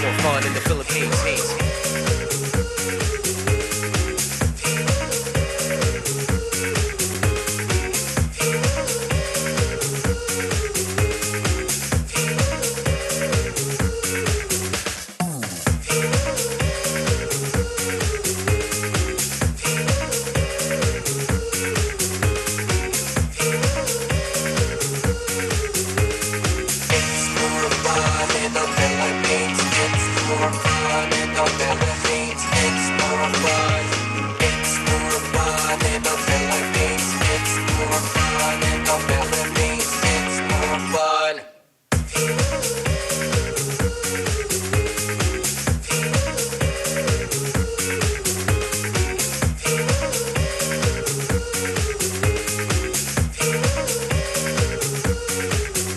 more fun in the Philippines.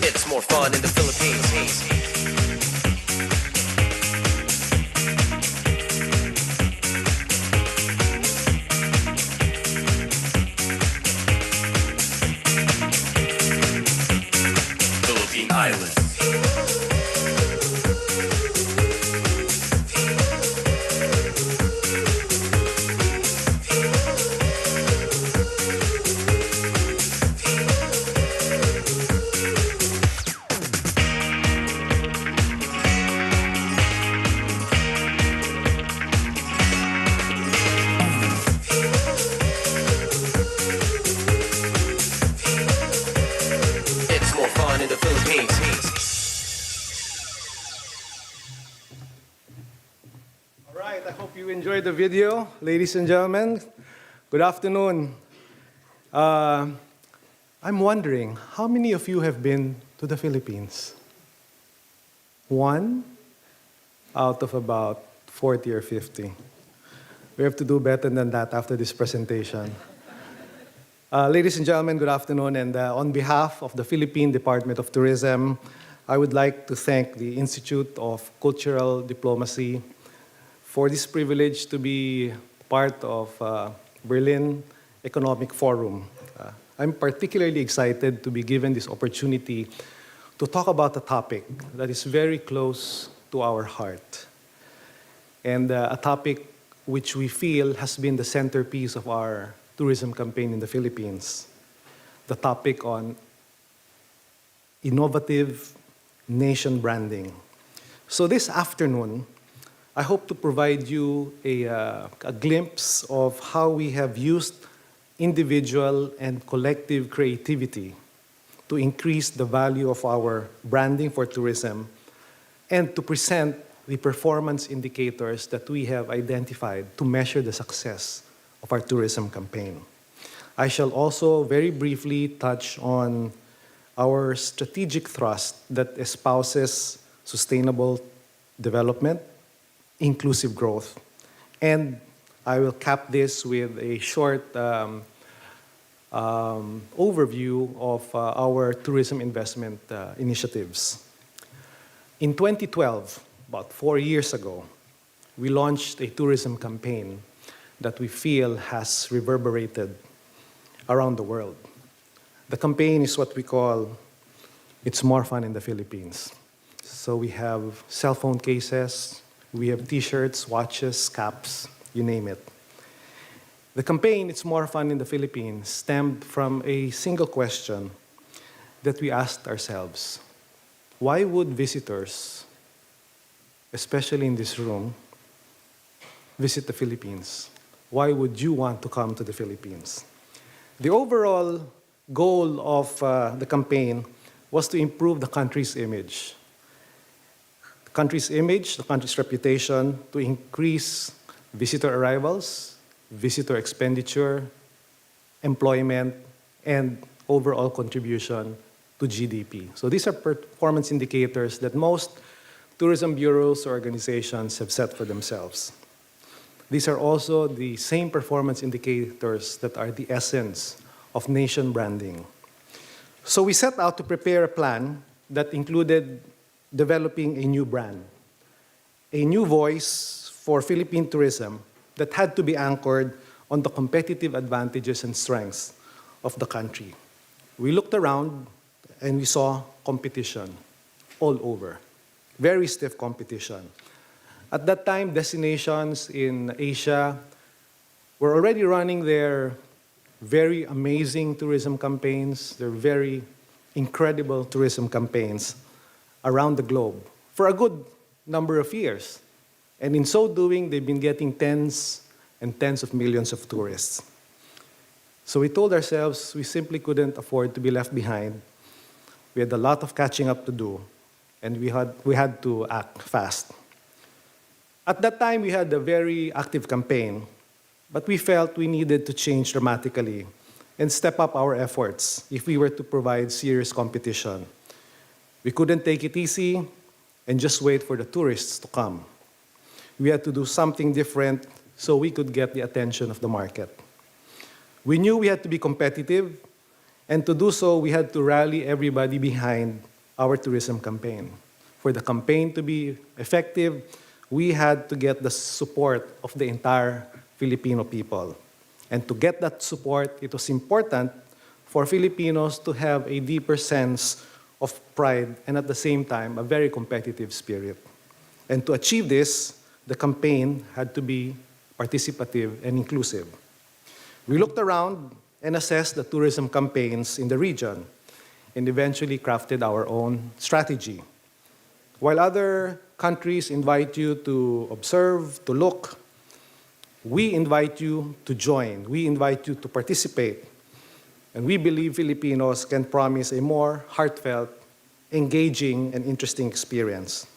It's more fun in the Philippines. Philippine Islands. It's more fun in the Philippines. All right, I hope you enjoyed the video. Ladies and gentlemen, good afternoon. I'm wondering, how many of you have been to the Philippines? One out of about 40 or 50. We have to do better than that after this presentation. Ladies and gentlemen, good afternoon. And on behalf of the Philippine Department of Tourism, I would like to thank the Institute of Cultural Diplomacy for this privilege to be part of Berlin Economic Forum. I'm particularly excited to be given this opportunity to talk about a topic that is very close to our heart, and a topic which we feel has been the centerpiece of our tourism campaign in the Philippines, the topic on innovative nation branding. So this afternoon, I hope to provide you a glimpse of how we have used individual and collective creativity to increase the value of our branding for tourism and to present the performance indicators that we have identified to measure the success of our tourism campaign. I shall also very briefly touch on our strategic thrust that espouses sustainable development, inclusive growth, and I will cap this with a short overview of our tourism investment initiatives. In 2012, about 4 years ago, we launched a tourism campaign that we feel has reverberated around the world. The campaign is what we call It's More Fun in the Philippines. So we have cell phone cases, we have t-shirts, watches, caps, you name it. The campaign, It's More Fun in the Philippines, stemmed from a single question that we asked ourselves. Why would visitors, especially in this room, visit the Philippines? Why would you want to come to the Philippines? The overall goal of the campaign was to improve the country's image. The country's reputation, to increase visitor arrivals, visitor expenditure, employment, and overall contribution to GDP. So these are performance indicators that most tourism bureaus or organizations have set for themselves. These are also the same performance indicators that are the essence of nation branding. So we set out to prepare a plan that included developing a new brand, a new voice for Philippine tourism that had to be anchored on the competitive advantages and strengths of the country. We looked around and we saw competition all over, very stiff competition. At that time, destinations in Asia were already running their very amazing tourism campaigns, their very incredible tourism campaigns around the globe for a good number of years. And in so doing, they've been getting tens and tens of millions of tourists. So we told ourselves we simply couldn't afford to be left behind. We had a lot of catching up to do, and we had to act fast. At that time, we had a very active campaign, but we felt we needed to change dramatically and step up our efforts if we were to provide serious competition. We couldn't take it easy and just wait for the tourists to come. We had to do something different so we could get the attention of the market. We knew we had to be competitive, and to do so, we had to rally everybody behind our tourism campaign. For the campaign to be effective, we had to get the support of the entire Filipino people. And to get that support, it was important for Filipinos to have a deeper sense of pride and at the same time, a very competitive spirit. And to achieve this, the campaign had to be participative and inclusive. We looked around and assessed the tourism campaigns in the region and eventually crafted our own strategy. While other countries invite you to observe, to look, we invite you to join. We invite you to participate. And we believe Filipinos can promise a more heartfelt, engaging, and interesting experience.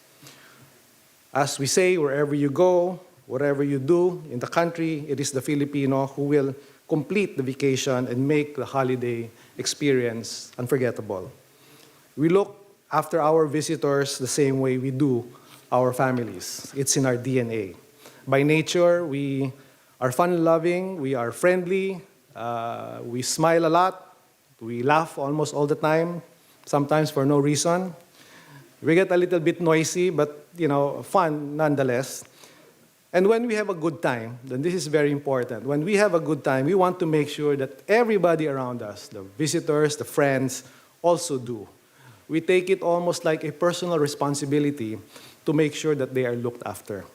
As we say, wherever you go, whatever you do in the country, it is the Filipino who will complete the vacation and make the holiday experience unforgettable. We look after our visitors the same way we do our families. It's in our DNA. By nature, we are fun-loving, we are friendly, we smile a lot, we laugh almost all the time, sometimes for no reason. We get a little bit noisy, but fun nonetheless. And when we have a good time, then this is very important. When we have a good time, we want to make sure that everybody around us, the visitors, the friends, also do. We take it almost like a personal responsibility to make sure that they are looked after.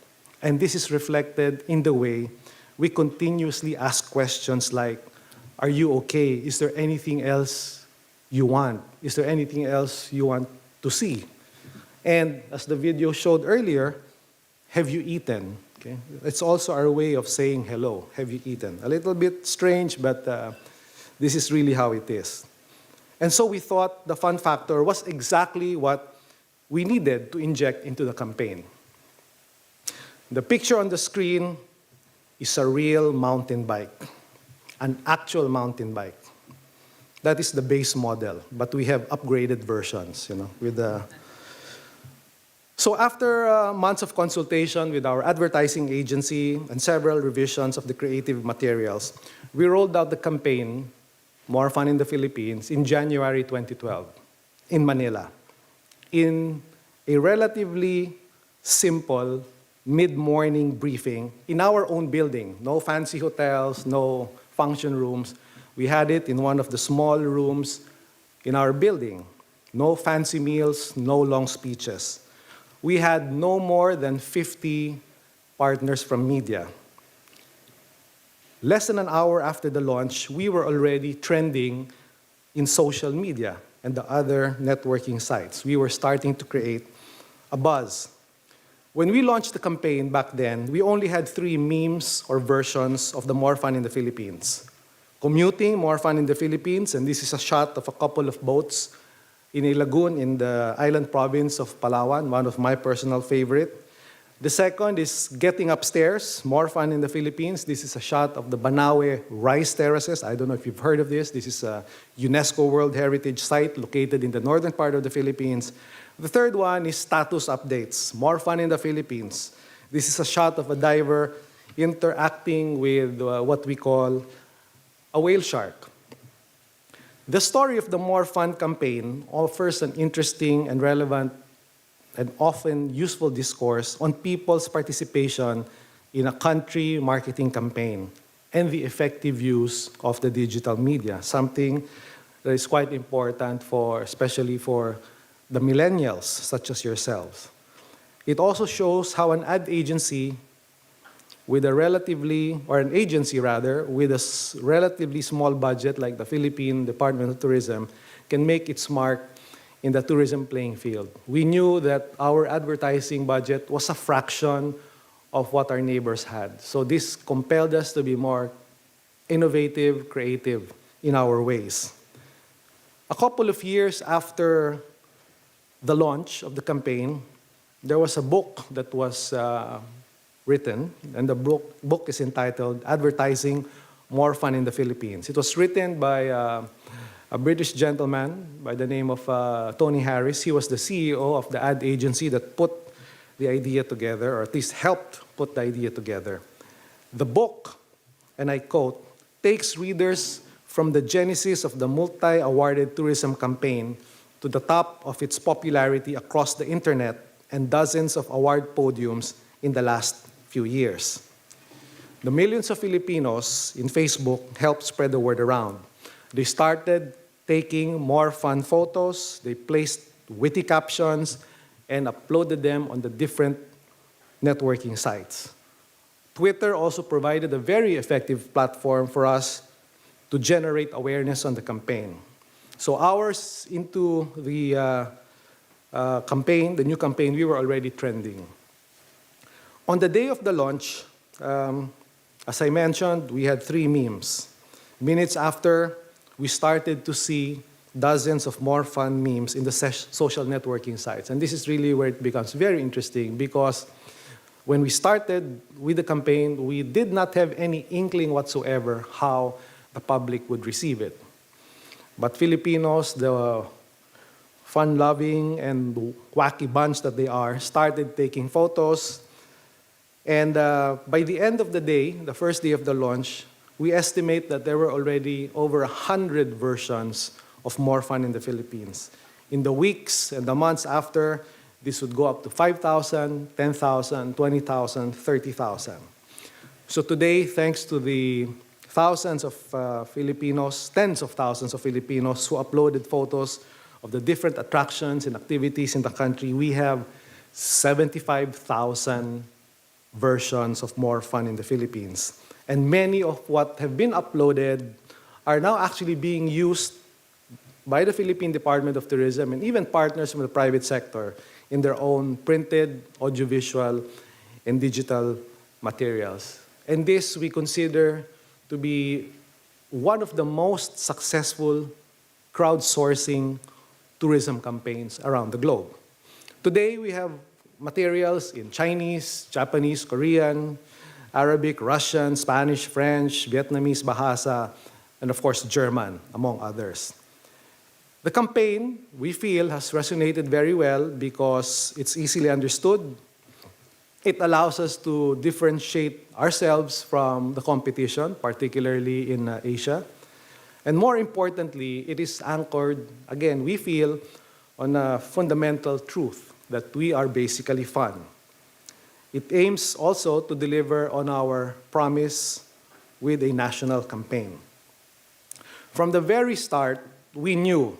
And this is reflected in the way we continuously ask questions like, are you okay? Is there anything else you want? Is there anything else you want to see? And as the video showed earlier, have you eaten? Okay? It's also our way of saying hello. Have you eaten? A little bit strange, but this is really how it is. And so we thought the fun factor was exactly what we needed to inject into the campaign. The picture on the screen is a real mountain bike, an actual mountain bike. That is the base model, but we have upgraded versions, with the... So after months of consultation with our advertising agency and several revisions of the creative materials, we rolled out the campaign, More Fun in the Philippines, in January 2012 in Manila, in a relatively simple mid-morning briefing in our own building. No fancy hotels, no function rooms. We had it in one of the small rooms in our building. No fancy meals, no long speeches. We had no more than 50 partners from media. Less than an hour after the launch, we were already trending in social media and the other networking sites. We were starting to create a buzz. When we launched the campaign back then, we only had 3 memes or versions of the More Fun in the Philippines. Commuting, More Fun in the Philippines, and this is a shot of a couple of boats in a lagoon in the island province of Palawan, one of my personal favorite. The second is Getting Upstairs, More Fun in the Philippines. This is a shot of the Banawe Rice Terraces. I don't know if you've heard of this. This is a UNESCO World Heritage Site located in the northern part of the Philippines. The third one is Status Updates, More Fun in the Philippines. This is a shot of a diver interacting with what we call a whale shark. The story of the More Fun campaign offers an interesting and relevant and often useful discourse on people's participation in a country marketing campaign and the effective use of the digital media, something that is quite important especially for the millennials, such as yourselves. It also shows how an ad agency with a relatively, or an agency rather, with a relatively small budget like the Philippine Department of Tourism can make its mark in the tourism playing field. We knew that our advertising budget was a fraction of what our neighbors had. So this compelled us to be more innovative, creative in our ways. A couple of years after the launch of the campaign, there was a book that was written, and the book is entitled Advertising More Fun in the Philippines. It was written by a British gentleman by the name of Tony Harris. He was the CEO of the ad agency that put the idea together, or at least helped put the idea together. The book, and I quote, takes readers from the genesis of the multi-awarded tourism campaign to the top of its popularity across the internet and dozens of award podiums in the last few years. The millions of Filipinos in Facebook helped spread the word around. They started taking more fun photos, they placed witty captions, and uploaded them on the different networking sites. Twitter also provided a very effective platform for us to generate awareness on the campaign. So hours into the campaign, the new campaign, we were already trending. On the day of the launch, as I mentioned, we had 3 memes. Minutes after, we started to see dozens of more fun memes in the social networking sites. And this is really where it becomes very interesting, because when we started with the campaign, we did not have any inkling whatsoever how the public would receive it. But Filipinos, the fun-loving and wacky bunch that they are, started taking photos. And by the end of the day, the first day of the launch, we estimate that there were already over 100 versions of More Fun in the Philippines. In the weeks and the months after, this would go up to 5,000, 10,000, 20,000, 30,000. So today, thanks to the thousands of Filipinos, tens of thousands of Filipinos who uploaded photos of the different attractions and activities in the country, we have 75,000 versions of More Fun in the Philippines. And many of what have been uploaded are now actually being used by the Philippine Department of Tourism and even partners from the private sector in their own printed, audiovisual, and digital materials. And this we consider to be one of the most successful crowdsourcing tourism campaigns around the globe. Today, we have materials in Chinese, Japanese, Korean, Arabic, Russian, Spanish, French, Vietnamese, Bahasa, and of course, German, among others. The campaign, we feel, has resonated very well because it's easily understood. It allows us to differentiate ourselves from the competition, particularly in Asia. And more importantly, it is anchored, again, we feel, on a fundamental truth that we are basically fun. It aims also to deliver on our promise with a national campaign. From the very start, we knew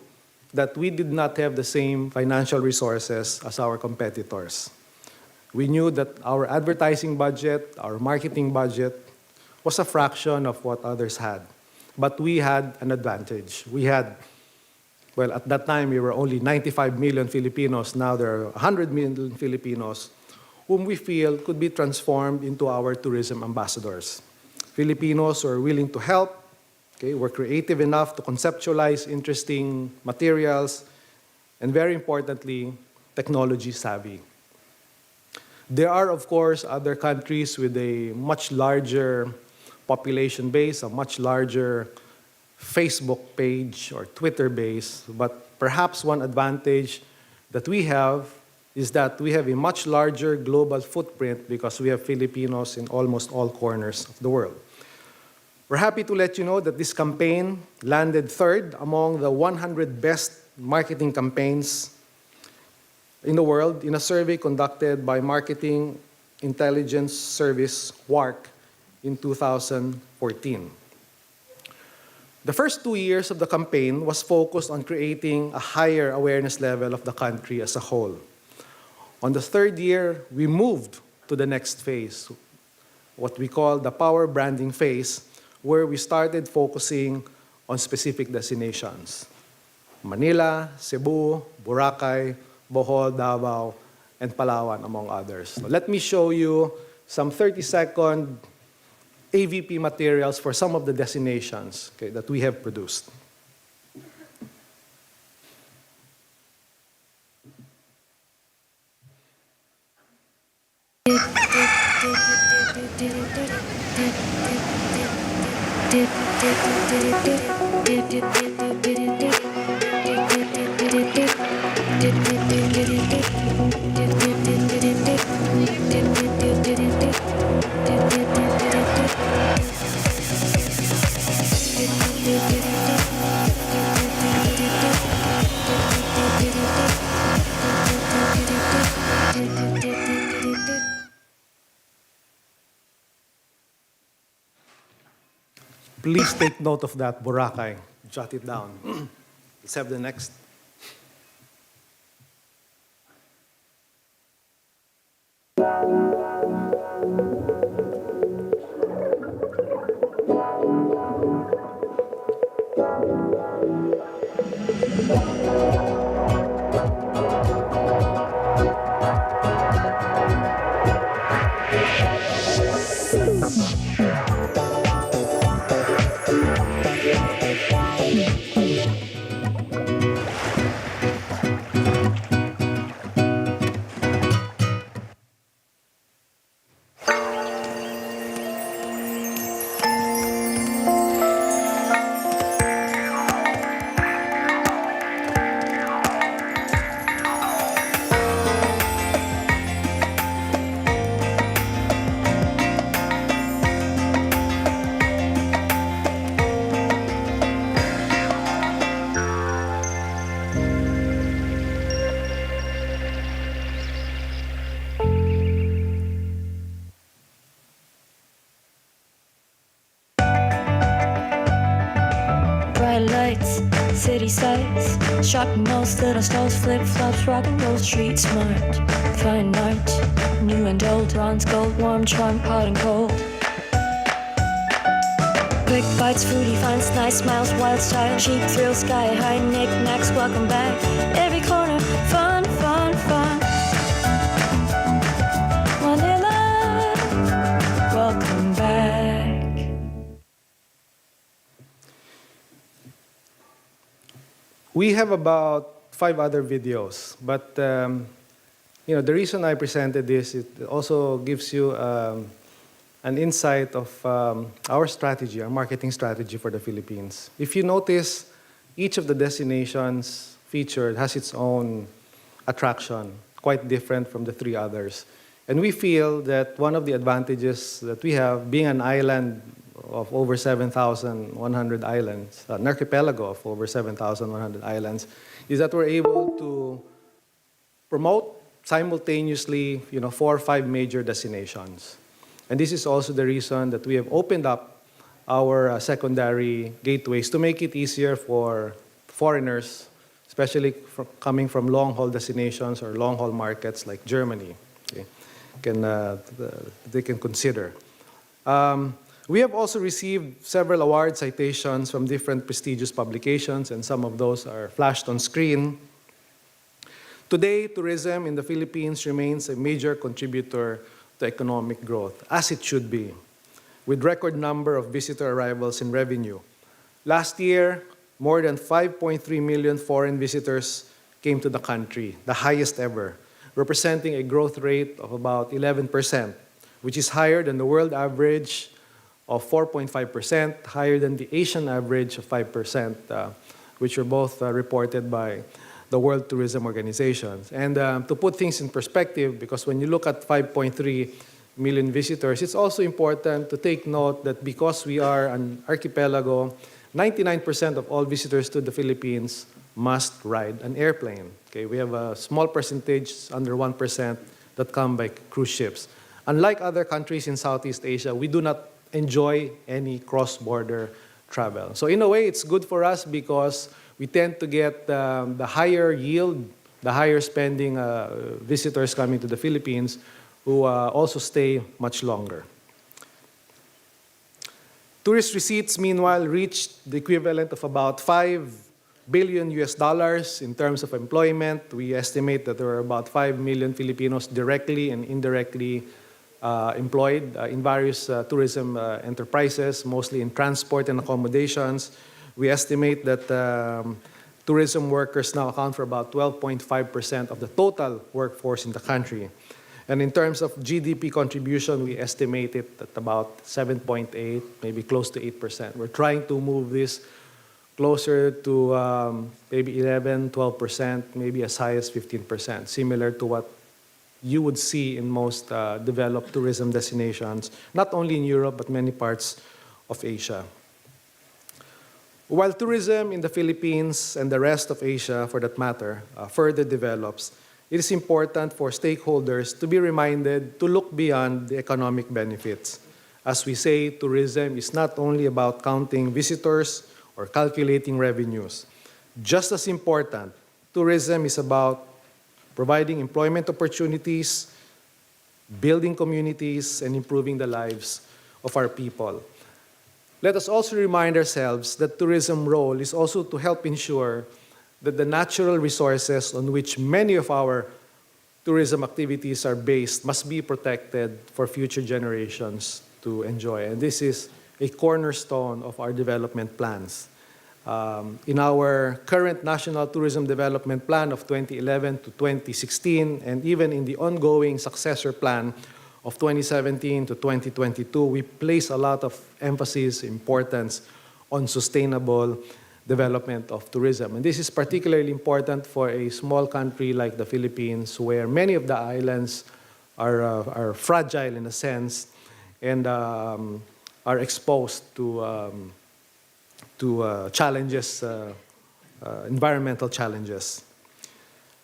that we did not have the same financial resources as our competitors. We knew that our advertising budget, our marketing budget, was a fraction of what others had. But we had an advantage. We had, well, at that time, we were only 95 million Filipinos. Now there are 100 million Filipinos whom we feel could be transformed into our tourism ambassadors. Filipinos who are willing to help, were creative enough to conceptualize interesting materials, and very importantly, technology savvy. There are, of course, other countries with a much larger population base, a much larger Facebook page or Twitter base, but perhaps one advantage that we have is that we have a much larger global footprint because we have Filipinos in almost all corners of the world. We're happy to let you know that this campaign landed third among the 100 best marketing campaigns in the world in a survey conducted by Marketing Intelligence Service, WARC, in 2014. The first 2 years of the campaign was focused on creating a higher awareness level of the country as a whole. On the third year, we moved to the next phase, what we call the power branding phase, where we started focusing on specific destinations. Manila, Cebu, Boracay, Bohol, Davao, and Palawan, among others. So let me show you some 30-second AVP materials for some of the destinations, okay, that we have produced. Please take note of that, Boracay. Jot it down. Let's have the next. Bright lights, city sights, shopping malls, little stalls, flip-flops, rock and roll, street smart, fine art, new and old, bronze, gold, warm, charm, hot and cold. Quick bites, foodie finds, nice smiles, wild style, cheap thrills, sky high, knick-knacks, welcome back. Every corner, fun, fun, fun. Manila, welcome back. We have about 5 other videos, but the reason I presented this, it also gives you an insight of our strategy, our marketing strategy for the Philippines. If you notice, each of the destinations featured has its own attraction, quite different from the 3 others. And we feel that one of the advantages that we have, being an island of over 7,100 islands, an archipelago of over 7,100 islands, is that we're able to promote simultaneously 4 or 5 major destinations. And this is also the reason that we have opened up our secondary gateways to make it easier for foreigners, especially coming from long-haul destinations or long-haul markets like Germany, okay, they can consider. We have also received several award citations from different prestigious publications, and some of those are flashed on screen. Today, tourism in the Philippines remains a major contributor to economic growth, as it should be, with record number of visitor arrivals and revenue. Last year, more than 5.3 million foreign visitors came to the country, the highest ever, representing a growth rate of about 11%, which is higher than the world average of 4.5%, higher than the Asian average of 5%, which were both reported by the World Tourism Organization. And to put things in perspective, because when you look at 5.3 million visitors, it's also important to take note that because we are an archipelago, 99% of all visitors to the Philippines must ride an airplane. Okay, we have a small percentage, under 1%, that come by cruise ships. Unlike other countries in Southeast Asia, we do not enjoy any cross-border travel. So in a way, it's good for us because we tend to get the higher yield the higher spending visitors coming to the Philippines who also stay much longer. Tourist receipts, meanwhile, reached the equivalent of about $5 billion in terms of employment. We estimate that there are about 5 million Filipinos directly and indirectly employed in various tourism enterprises, mostly in transport and accommodations. We estimate that tourism workers now account for about 12.5% of the total workforce in the country. And in terms of GDP contribution, we estimate it at about 7.8, maybe close to 8%. We're trying to move this closer to maybe 11, 12%, maybe as high as 15%, similar to what you would see in most developed tourism destinations, not only in Europe, but many parts of Asia. While tourism in the Philippines and the rest of Asia, for that matter, further develops, it is important for stakeholders to be reminded to look beyond the economic benefits. As we say, tourism is not only about counting visitors or calculating revenues. Just as important, tourism is about providing employment opportunities, building communities, and improving the lives of our people. Let us also remind ourselves that tourism's role is also to help ensure that the natural resources on which many of our tourism activities are based must be protected for future generations to enjoy. And this is a cornerstone of our development plans. In our current National Tourism Development Plan of 2011 to 2016, and even in the ongoing successor plan of 2017 to 2022, we place a lot of emphasis, importance on sustainable development of tourism. And this is particularly important for a small country like the Philippines, where many of the islands are fragile in a sense and are exposed to challenges, environmental challenges.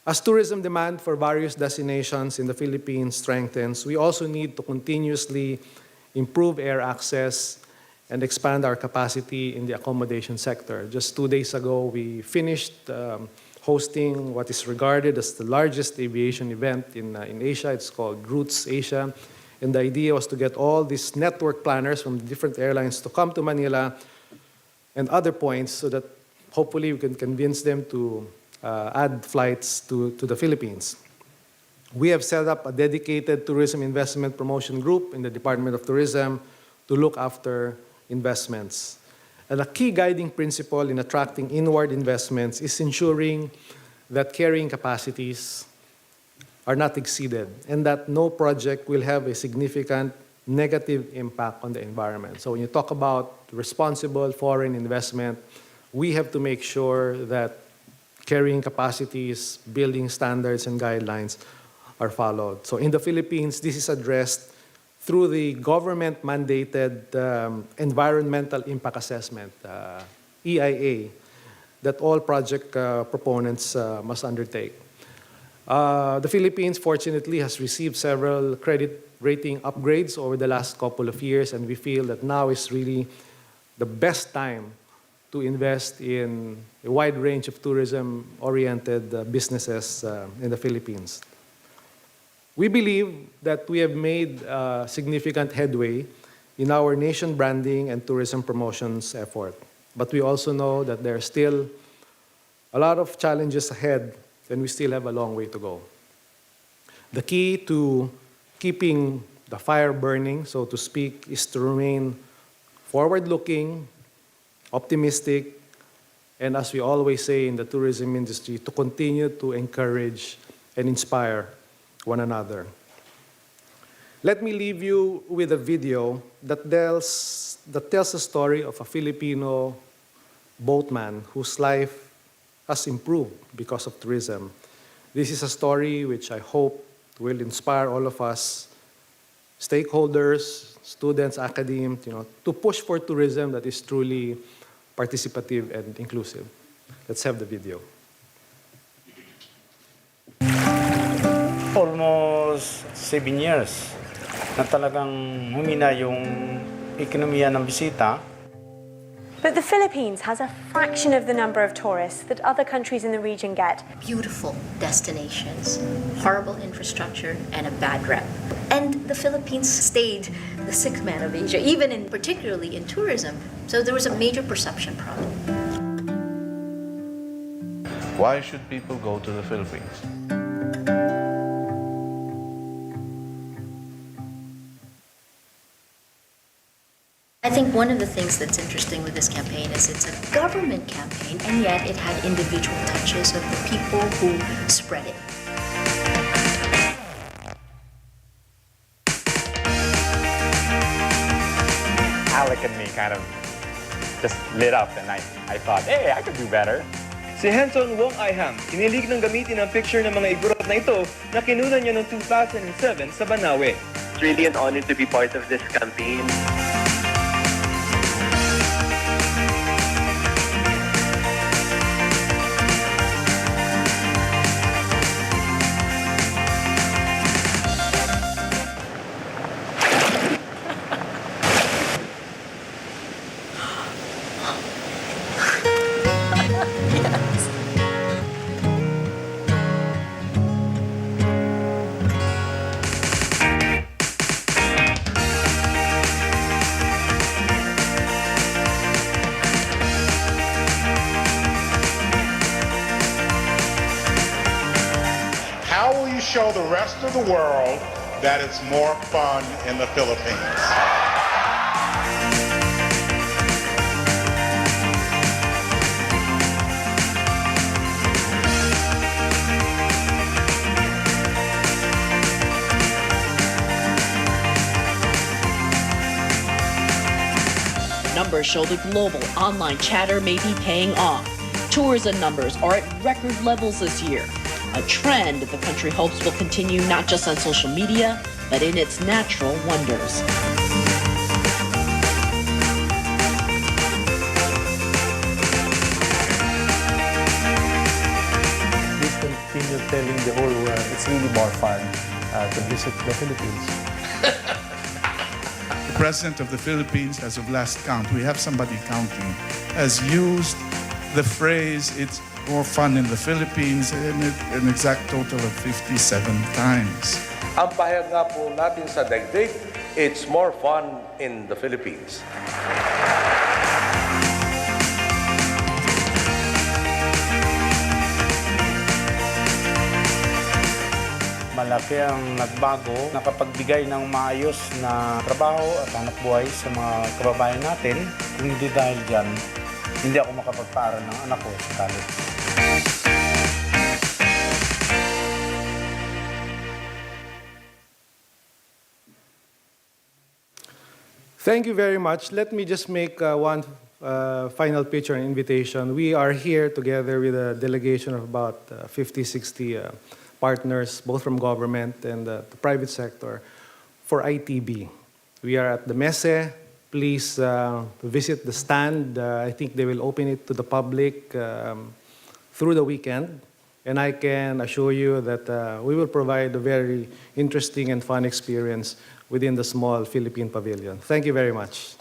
As tourism demand for various destinations in the Philippines strengthens, we also need to continuously improve air access and expand our capacity in the accommodation sector. Just 2 days ago, we finished hosting what is regarded as the largest aviation event in Asia. It's called Roots Asia. And the idea was to get all these network planners from different airlines to come to Manila and other points so that hopefully we can convince them to add flights to the Philippines. We have set up a dedicated tourism investment promotion group in the Department of Tourism to look after investments. And a key guiding principle in attracting inward investments is ensuring that carrying capacities are not exceeded and that no project will have a significant negative impact on the environment. So when you talk about responsible foreign investment, we have to make sure that carrying capacities, building standards and guidelines are followed. So in the Philippines, this is addressed through the government-mandated environmental impact assessment, EIA, that all project proponents must undertake. The Philippines, fortunately, has received several credit rating upgrades over the last couple of years, and we feel that now is really the best time to invest in a wide range of tourism-oriented businesses in the Philippines. We believe that we have made significant headway in our nation branding and tourism promotions effort. But we also know that there are still a lot of challenges ahead, and we still have a long way to go. The key to keeping the fire burning, so to speak, is to remain forward-looking, optimistic, and as we always say in the tourism industry, to continue to encourage and inspire one another. Let me leave you with a video that tells the story of a Filipino boatman whose life has improved because of tourism. This is a story which I hope will inspire all of us, stakeholders, students, academics, to push for tourism that is truly participative and inclusive. Let's have the video. Almost 7 years na talagang humina yung ekonomiya ng bisita. But the Philippines has a fraction of the number of tourists that other countries in the region get. Beautiful destinations, horrible infrastructure, and a bad rep. And the Philippines stayed the sixth man of Asia, even particularly in tourism. So there was a major perception problem. Why should people go to the Philippines? I think one of the things that's interesting with this campaign is it's a government campaign, and yet it had individual touches of the people who spread it. Alec and me kind of just lit up, and I thought, hey, I could do better. Si Henson Wong Iham, kinilig ng gamitin ang picture ng mga igurot na ito na kinunan niya noong 2007 sa Banawe. It's really an honor to be part of this campaign. How will you show the rest of the world that it's more fun in the Philippines? Numbers show the global online chatter may be paying off. Tourism numbers are at record levels this year. A trend the country hopes will continue not just on social media, but in its natural wonders. Please continue telling the whole world it's really more fun to visit the Philippines. The President of the Philippines, as of last count, we have somebody counting, has used the phrase, it's more fun in the Philippines, an exact total of 57 times. Ang pahayag nga po natin sa daigdig, it's more fun in the Philippines. Malaki ang nagbago, nakapagbigay ng maayos na trabaho at hanap buhay sa mga kababayan natin. Kung hindi dahil dyan, hindi ako makapagpaaral ng anak ko sa college. Thank you very much. Let me just make one final picture and invitation. We are here together with a delegation of about 50, 60 partners, both from government and the private sector, for ITB. We are at the Mese. Please visit the stand. I think they will open it to the public through the weekend. And I can assure you that we will provide a very interesting and fun experience within the small Philippine pavilion. Thank you very much.